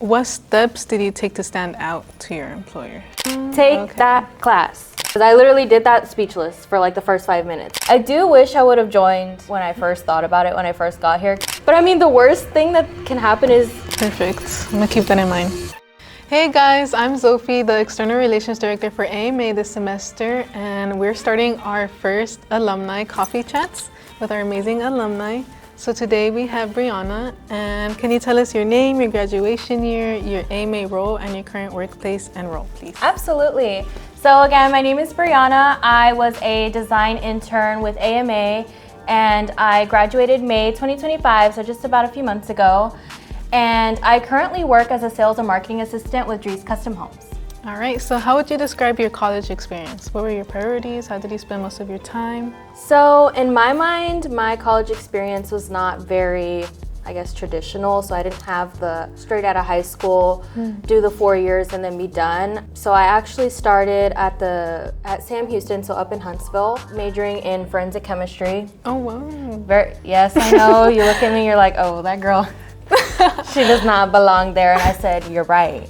What steps did you take to stand out to your employer? Take that class. Because I literally did that speechless for like the first 5 minutes. I do wish I would have joined when I first thought about it, when I first got here. But I mean, the worst thing that can happen is... Perfect. I'm gonna keep that in mind. Hey guys, I'm Zophie, the External Relations Director for AMA this semester, and we're starting our first alumni coffee chats with our amazing alumni. So today we have Briana, and can you tell us your name, your graduation year, your AMA role, and your current workplace and role, please? Absolutely. So again, my name is Briana. I was a design intern with AMA, and I graduated May 2025, so just about a few months ago. And I currently work as a sales and marketing assistant with Drees Custom Homes. All right, so how would you describe your college experience? What were your priorities? How did you spend most of your time? So in my mind, my college experience was not very, I guess, traditional. So I didn't have the straight out of high school, do the 4 years and then be done. So I actually started at Sam Houston, so up in Huntsville, majoring in forensic chemistry. Oh, wow. Yes, I know. You look at me, you're like, oh, that girl. She does not belong there. And I said, you're right.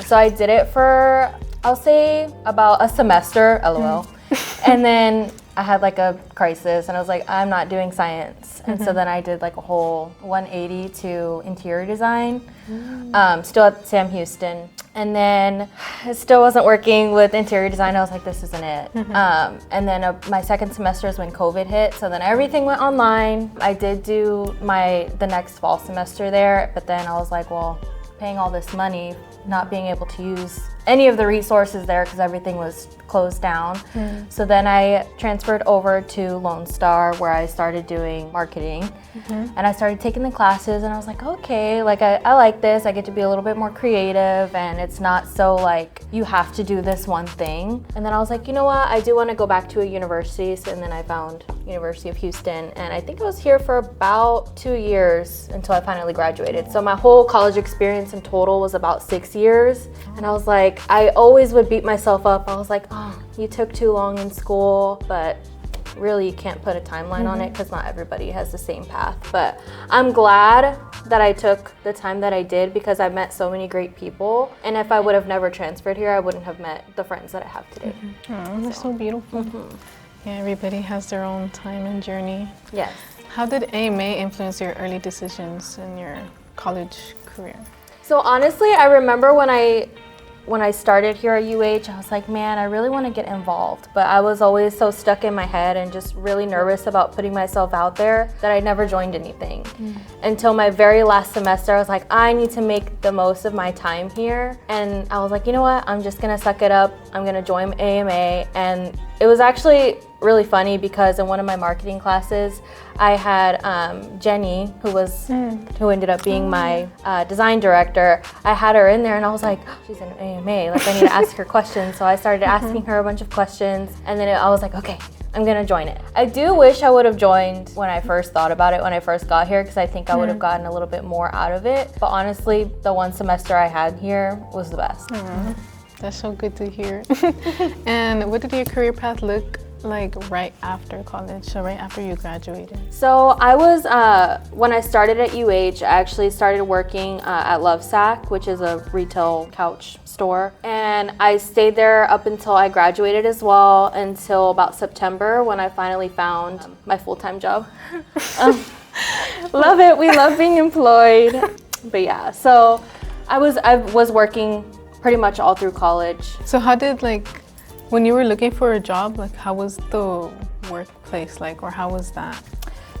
So I did it for, I'll say, about a semester, LOL. And then I had like a crisis and I was like, I'm not doing science. And so then I did like a whole 180 to interior design, still at Sam Houston. And then it still wasn't working with interior design. I was like, this isn't it. And then my second semester is when COVID hit. So then everything went online. I did do the next fall semester there, but then I was like, well, paying all this money, not being able to use any of the resources there because everything was closed down. So then I transferred over to Lone Star where I started doing marketing. And I started taking the classes and I was like, okay, like I like this. I get to be a little bit more creative and it's not so like you have to do this one thing. And then I was like, you know what? I do want to go back to a university. So, and then I found University of Houston and I think I was here for about 2 years until I finally graduated. So my whole college experience in total was about 6 years. And I was like, I always would beat myself up. I was like, oh, you took too long in school, but really you can't put a timeline on it because not everybody has the same path. But I'm glad that I took the time that I did because I met so many great people. And if I would have never transferred here, I wouldn't have met the friends that I have today. Oh, that's so beautiful. Yeah, everybody has their own time and journey. Yes. How did AMA influence your early decisions in your college career? So honestly, I remember when I started here at UH, I was like, man, I really want to get involved. But I was always so stuck in my head and just really nervous about putting myself out there that I never joined anything. Until my very last semester, I was like, I need to make the most of my time here. And I was like, you know what? I'm just going to suck it up. I'm going to join AMA. And it was actually really funny because in one of my marketing classes, I had Jenny, who ended up being my design director. I had her in there and I was like, oh, she's in AMA, like I need to ask her questions. So I started asking her a bunch of questions and then I was like, okay, I'm gonna join it. I do wish I would have joined when I first thought about it, when I first got here, because I think I would have gotten a little bit more out of it. But honestly, the one semester I had here was the best. That's so good to hear. And what did your career path look like right after college, so right after you graduated? So I was, when I started at UH, I actually started working at Lovesac, which is a retail couch store. And I stayed there up until I graduated as well, until about September when I finally found my full-time job. Love it, we love being employed. But yeah, so I was working pretty much all through college. So how did when you were looking for a job, how was the workplace like, or how was that?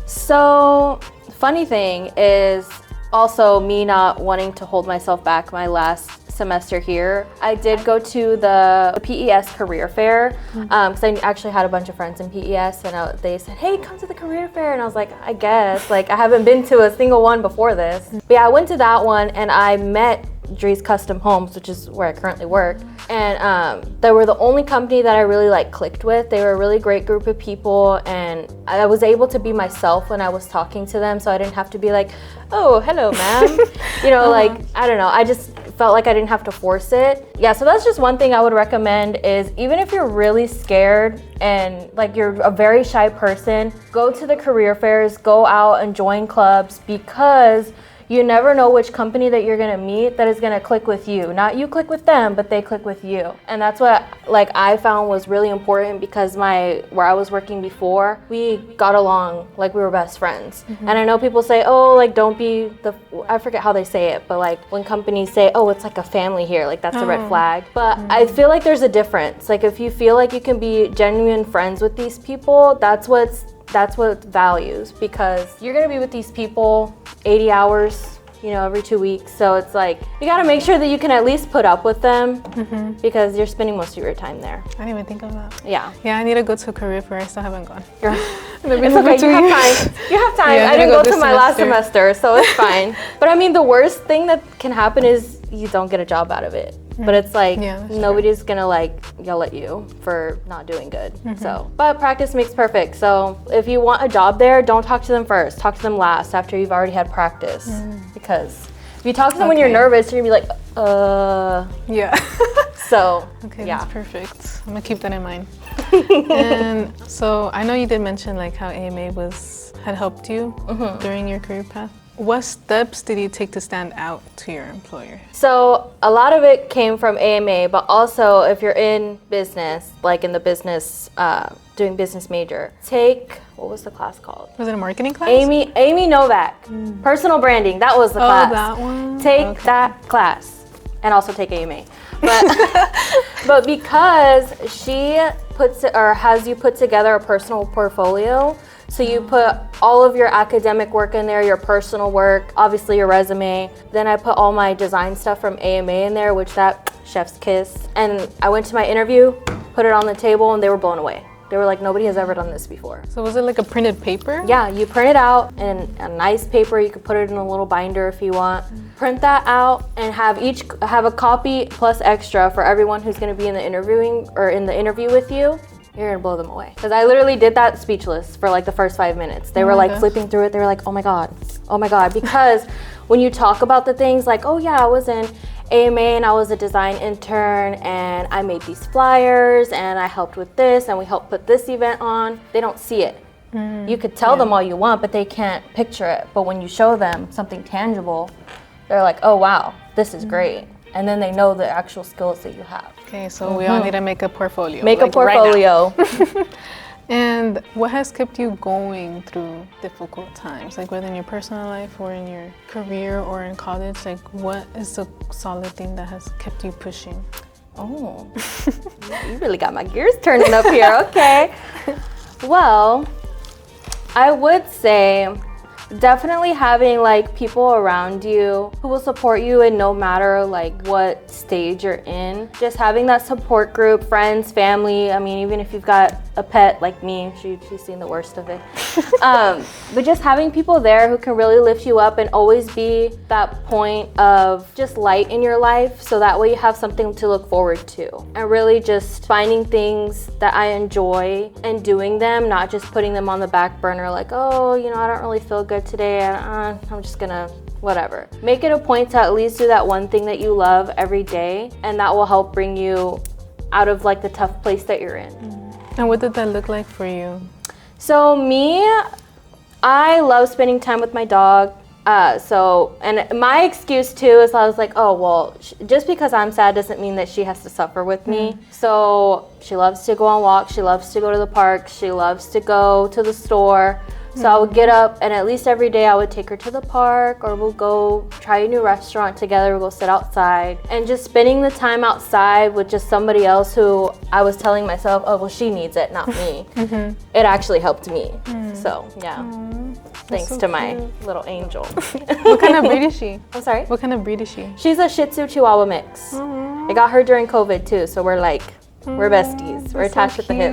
So, funny thing is also me not wanting to hold myself back my last semester here. I did go to the PES career fair because I actually had a bunch of friends in PES and they said, hey, come to the career fair. And I was like, I guess, I haven't been to a single one before this. But yeah, I went to that one and I met Drees Custom Homes, which is where I currently work. And they were the only company that I really clicked with. They were a really great group of people and I was able to be myself when I was talking to them, so I didn't have to be like, oh, hello, ma'am. I don't know, I just felt like I didn't have to force it. Yeah, so that's just one thing I would recommend is even if you're really scared and you're a very shy person, go to the career fairs, go out and join clubs because you never know which company that you're gonna meet that is gonna click with you. Not you click with them, but they click with you. And that's what like I found was really important, because where I was working before, we got along like we were best friends. And I know people say, oh, like don't be I forget how they say it, but like when companies say, oh, it's like a family here, like that's a red flag. But I feel like there's a difference. Like if you feel like you can be genuine friends with these people, that's what values, because you're gonna be with these people 80 hours, you know, every 2 weeks. So it's like, you gotta make sure that you can at least put up with them, because you're spending most of your time there. I didn't even think of that. Yeah. Yeah, I need to go to a career fair. I still haven't gone. It's okay, you have time. You have time. Yeah, I didn't go this to my last semester, so it's fine. But I mean, the worst thing that can happen is you don't get a job out of it. But it's like, nobody's gonna like yell at you for not doing good. So, but practice makes perfect. So if you want a job there, don't talk to them first. Talk to them last, after you've already had practice. Because if you talk to them when you're nervous, you're gonna be like, Yeah. So, okay, yeah. that's perfect. I'm gonna keep that in mind. And so I know you did mention like how AMA had helped you during your career path. What steps did you take to stand out to your employer? So a lot of it came from AMA, but also if you're in business, like in the business, doing business major, what was the class called? Was it a marketing class? Amy Novak, personal branding, that was the class. Oh, that one? Take that class, and also take AMA. But because she has you put together a personal portfolio, so you put all of your academic work in there, your personal work, obviously your resume. Then I put all my design stuff from AMA in there, which that chef's kiss. And I went to my interview, put it on the table, and they were blown away. They were like, nobody has ever done this before. So was it like a printed paper? Yeah, you print it out in a nice paper. You could put it in a little binder if you want. Print that out and have a copy plus extra for everyone who's gonna be in the interview with you. You're gonna blow them away. Because I literally did that speechless for like the first 5 minutes. They were like flipping through it. They were like, oh my God. Because when you talk about the things like, oh yeah, I was in AMA and I was a design intern and I made these flyers and I helped with this and we helped put this event on, they don't see it. You could tell them all you want, but they can't picture it. But when you show them something tangible, they're like, oh wow, this is great. And then they know the actual skills that you have. Okay, so we all need to make a portfolio. Make a portfolio. Right. And what has kept you going through difficult times? Like whether in your personal life or in your career or in college, like what is the solid thing that has kept you pushing? Oh, you really got my gears turning up here, okay. Well, I would say definitely having like people around you who will support you in no matter like what stage you're in. Just having that support group, friends, family. I mean, even if you've got a pet like me, she's seen the worst of it. But just having people there who can really lift you up and always be that point of just light in your life, so that way you have something to look forward to. And really just finding things that I enjoy and doing them, not just putting them on the back burner like, oh, you know, I don't really feel good today, I'm just gonna whatever. Make it a point to at least do that one thing that you love every day, and that will help bring you out of like the tough place that you're in. And what did that look like for you? So me, I love spending time with my dog. And my excuse too is I was like, oh, well, just because I'm sad doesn't mean that she has to suffer with me. So she loves to go on walks. She loves to go to the park. She loves to go to the store. So I would get up and at least every day I would take her to the park, or we'll go try a new restaurant together, we'll go sit outside. And just spending the time outside with just somebody else who I was telling myself, oh, well, she needs it, not me. It actually helped me. So, yeah. Thanks to my little angel. What kind of breed is she? I'm sorry? What kind of breed is she? She's a Shih Tzu Chihuahua mix. I got her during COVID too, so we're like, we're besties. We're attached at the hip.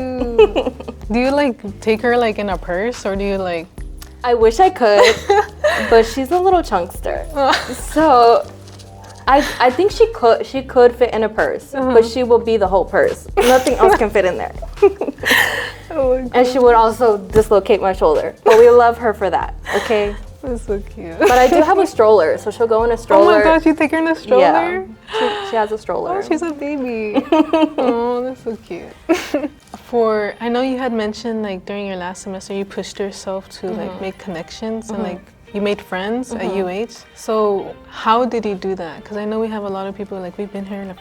Do you like take her like in a purse, or do you like? I wish I could, but she's a little chunkster. So I think she could fit in a purse, but she will be the whole purse. Nothing else can fit in there. And she would also dislocate my shoulder. But we love her for that, okay? That's so cute. But I do have a stroller, so she'll go in a stroller. Oh my gosh, you take her in a stroller? Yeah, she has a stroller. Oh, she's a baby. Oh, that's so cute. I know you had mentioned like during your last semester you pushed yourself to like make connections and like you made friends at UH. So how did you do that? Because I know we have a lot of people, like we've been here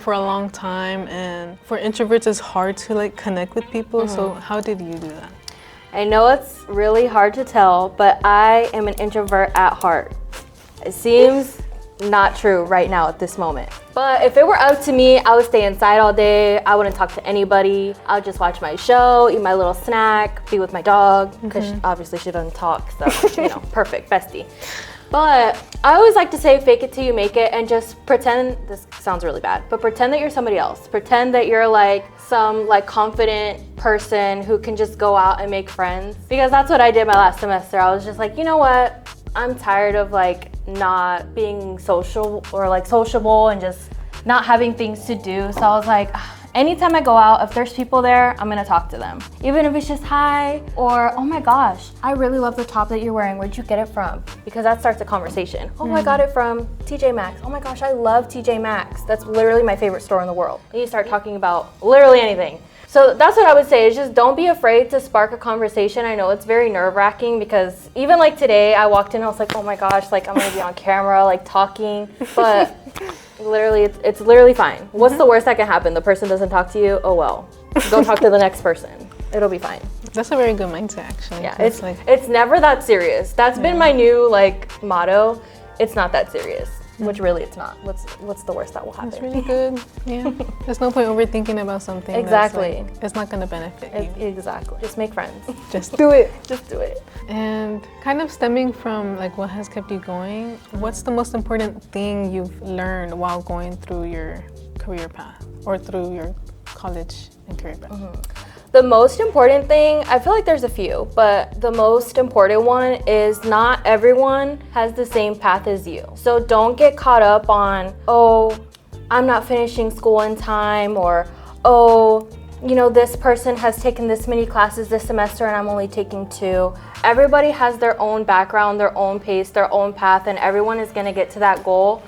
for a long time, and for introverts it's hard to like connect with people. So how did you do that? I know it's really hard to tell, but I am an introvert at heart. It seems not true right now at this moment. But if it were up to me, I would stay inside all day. I wouldn't talk to anybody. I would just watch my show, eat my little snack, be with my dog, because obviously she doesn't talk, so, you know, perfect, bestie. But I always like to say fake it till you make it, and just pretend, this sounds really bad, but pretend that you're somebody else. Pretend that you're like some like confident person who can just go out and make friends. Because that's what I did my last semester. I was just like, you know what? I'm tired of like not being social or like sociable and just not having things to do. So I was like, anytime I go out, if there's people there, I'm gonna talk to them. Even if it's just hi, or oh my gosh, I really love the top that you're wearing. Where'd you get it from? Because that starts a conversation. Oh, I got it from TJ Maxx. Oh my gosh, I love TJ Maxx. That's literally my favorite store in the world. And you start talking about literally anything. So that's what I would say, is just don't be afraid to spark a conversation. I know it's very nerve-wracking, because even like today, I walked in, I was like, oh my gosh, like I'm gonna be on camera, like talking, but literally, it's literally fine. What's the worst that can happen? The person doesn't talk to you? Oh well, go talk to the next person. It'll be fine. That's a very good mindset, actually. Yeah, it's never that serious. That's been my new like motto. It's not that serious. Which really it's not. What's the worst that will happen? That's really good. Yeah. There's no point overthinking about something. Exactly. That's like, it's not gonna benefit you. Exactly. Just make friends. Just do it. Just do it. And kind of stemming from like what has kept you going, what's the most important thing you've learned while going through your career path or through your college and career path? The most important thing, I feel like there's a few, but the most important one is not everyone has the same path as you. So don't get caught up on, oh, I'm not finishing school in time, or, oh, you know, this person has taken this many classes this semester and I'm only taking 2. Everybody has their own background, their own pace, their own path, and everyone is gonna get to that goal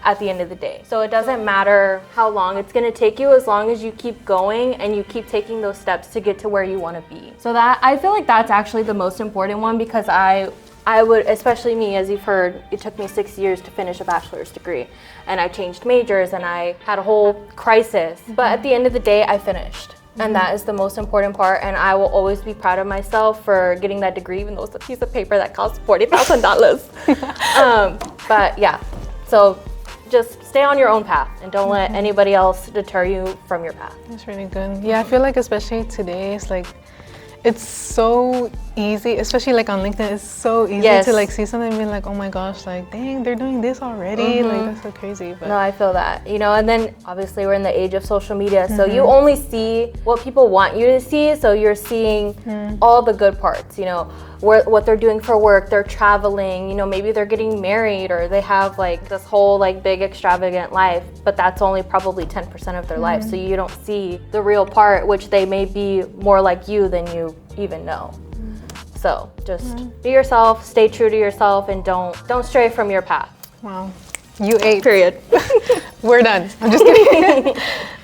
at the end of the day. So it doesn't matter how long it's gonna take you, as long as you keep going and you keep taking those steps to get to where you wanna be. So that, I feel like that's actually the most important one, because I would, especially me, as you've heard, it took me 6 years to finish a bachelor's degree, and I changed majors and I had a whole crisis. But at the end of the day, I finished. And that is the most important part, and I will always be proud of myself for getting that degree, even though it's a piece of paper that costs $40,000. But yeah, so just stay on your own path and don't let anybody else deter you from your path. That's really good. Yeah, I feel like especially today, it's like, it's so easy, especially like on LinkedIn, it's so easy to like see something and be like, oh my gosh, like dang, they're doing this already. Like that's so crazy. But no, I feel that, you know, and then obviously we're in the age of social media, so you only see what people want you to see. So you're seeing all the good parts, you know, what they're doing for work, they're traveling, you know, maybe they're getting married, or they have like this whole like big extravagant life, but that's only probably 10% of their life. So you don't see the real part, which they may be more like you than you even know. So just be yourself, stay true to yourself, and don't stray from your path. Wow, you ate. Period. We're done. I'm just kidding.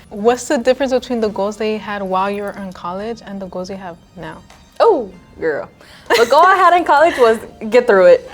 What's the difference between the goals that you had while you were in college and the goals you have now? Oh, girl. The goal I had in college was get through it,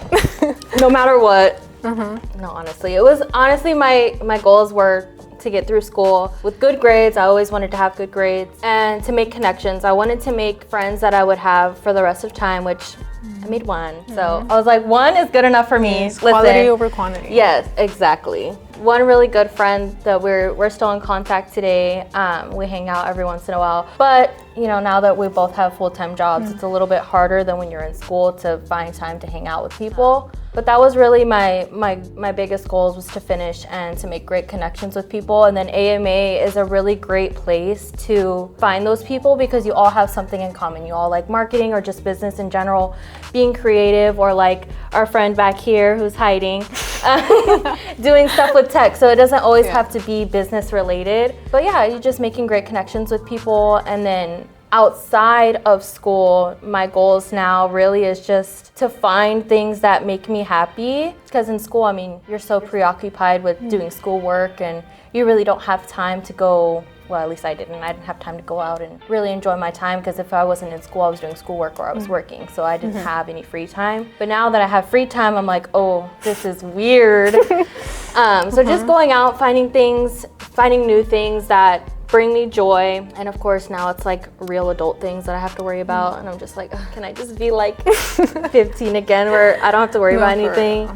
no matter what. No, honestly, it was honestly my goals were to get through school with good grades. I always wanted to have good grades, and to make connections. I wanted to make friends that I would have for the rest of time, which I made one. So I was like, one is good enough for me. Yes, quality over quantity. Yes, exactly. One really good friend that we're still in contact today. We hang out every once in a while. But you know, now that we both have full-time jobs, it's a little bit harder than when you're in school to find time to hang out with people. But that was really my biggest goals, was to finish and to make great connections with people. And then AMA is a really great place to find those people, because you all have something in common. You all like marketing, or just business in general, being creative, or like our friend back here who's hiding, doing stuff with tech. So it doesn't always have to be business related. But yeah, you're just making great connections with people. And then outside of school, my goals now really is just to find things that make me happy. Because in school, I mean, you're so preoccupied with doing schoolwork, and you really don't have time to go well, at least I didn't. I didn't have time to go out and really enjoy my time because if I wasn't in school, I was doing schoolwork or I was working. So I didn't have any free time. But now that I have free time, I'm like, oh, this is weird. So just going out, finding things, finding new things that bring me joy. And of course, now it's like real adult things that I have to worry about. And I'm just like, can I just be like 15 again where I don't have to worry about anything?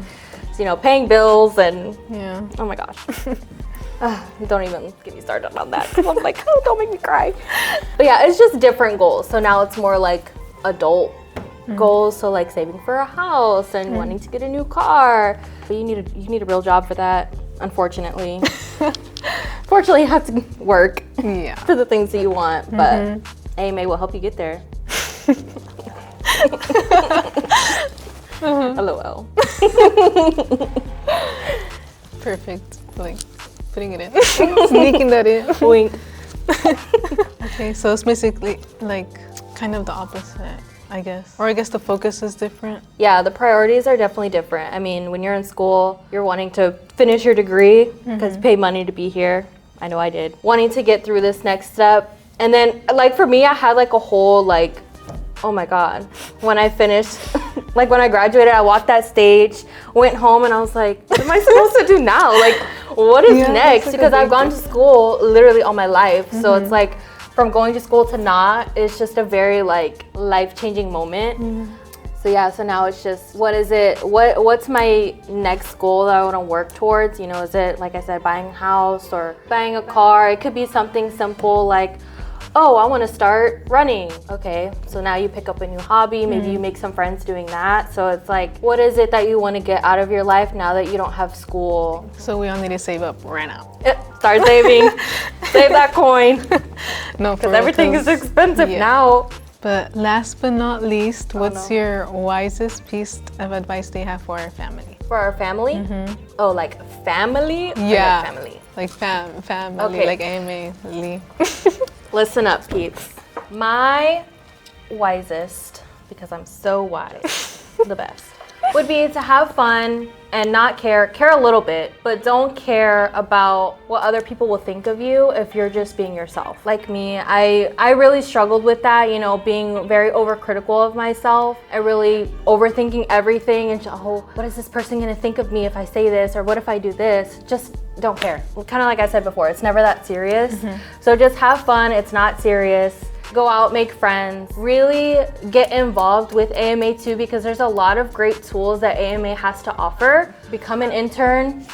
You know, paying bills and oh my gosh. Don't even get me started on that because I'm like, oh, don't make me cry. But yeah, it's just different goals. So now it's more like adult goals. So like saving for a house and wanting to get a new car. But you need a real job for that, unfortunately. Fortunately, you have to work for the things that you want, but AMA will help you get there. LOL. Perfect. Like putting it in, sneaking that in. Wink. Okay, so it's basically like kind of the opposite, I guess. Or I guess the focus is different. Yeah, the priorities are definitely different. I mean, when you're in school, you're wanting to finish your degree because you pay money to be here. I know I did. Wanting to get through this next step. And then like for me, I had like a whole like, oh my God, when I finished, like when I graduated, I walked that stage, went home and I was like, what am I supposed to do now? Like, what is next? Because I've gone to school literally all my life. So it's like from going to school to not, it's just a very like life-changing moment. So yeah, so now it's just, what is it? What's my next goal that I want to work towards? You know, is it, like I said, buying a house or buying a car? It could be something simple like, oh, I want to start running. Okay, so now you pick up a new hobby. Maybe you make some friends doing that. So it's like, what is it that you want to get out of your life now that you don't have school? So we all need to save up right now. Start saving. Save that coin. No, because everything is expensive now. But last but not least, what's your wisest piece of advice they have for our family? For our family? Oh, like family? Yeah. Like family. Like family, Okay. like AMA. Listen up, peeps. My wisest, because I'm so wise, the best, would be to have fun and not care a little bit, but don't care about what other people will think of you if you're just being yourself. Like me, I really struggled with that, you know, being very overcritical of myself. I really overthinking everything and oh, what is this person gonna think of me if I say this, or what if I do this? Just don't care. Kind of like I said before, it's never that serious. So just have fun, it's not serious. Go out, make friends, really get involved with AMA too, because there's a lot of great tools that AMA has to offer. Become an intern.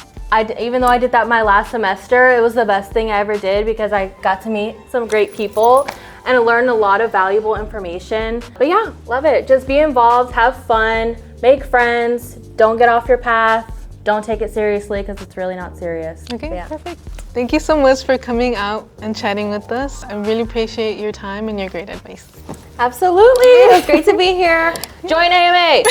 Even though I did that my last semester, it was the best thing I ever did because I got to meet some great people and learn a lot of valuable information. But yeah, love it. Just be involved, have fun, make friends, don't get off your path. Don't take it seriously because it's really not serious. Okay, perfect. Thank you so much for coming out and chatting with us. I really appreciate your time and your great advice. Absolutely. It was great to be here. Join AMA.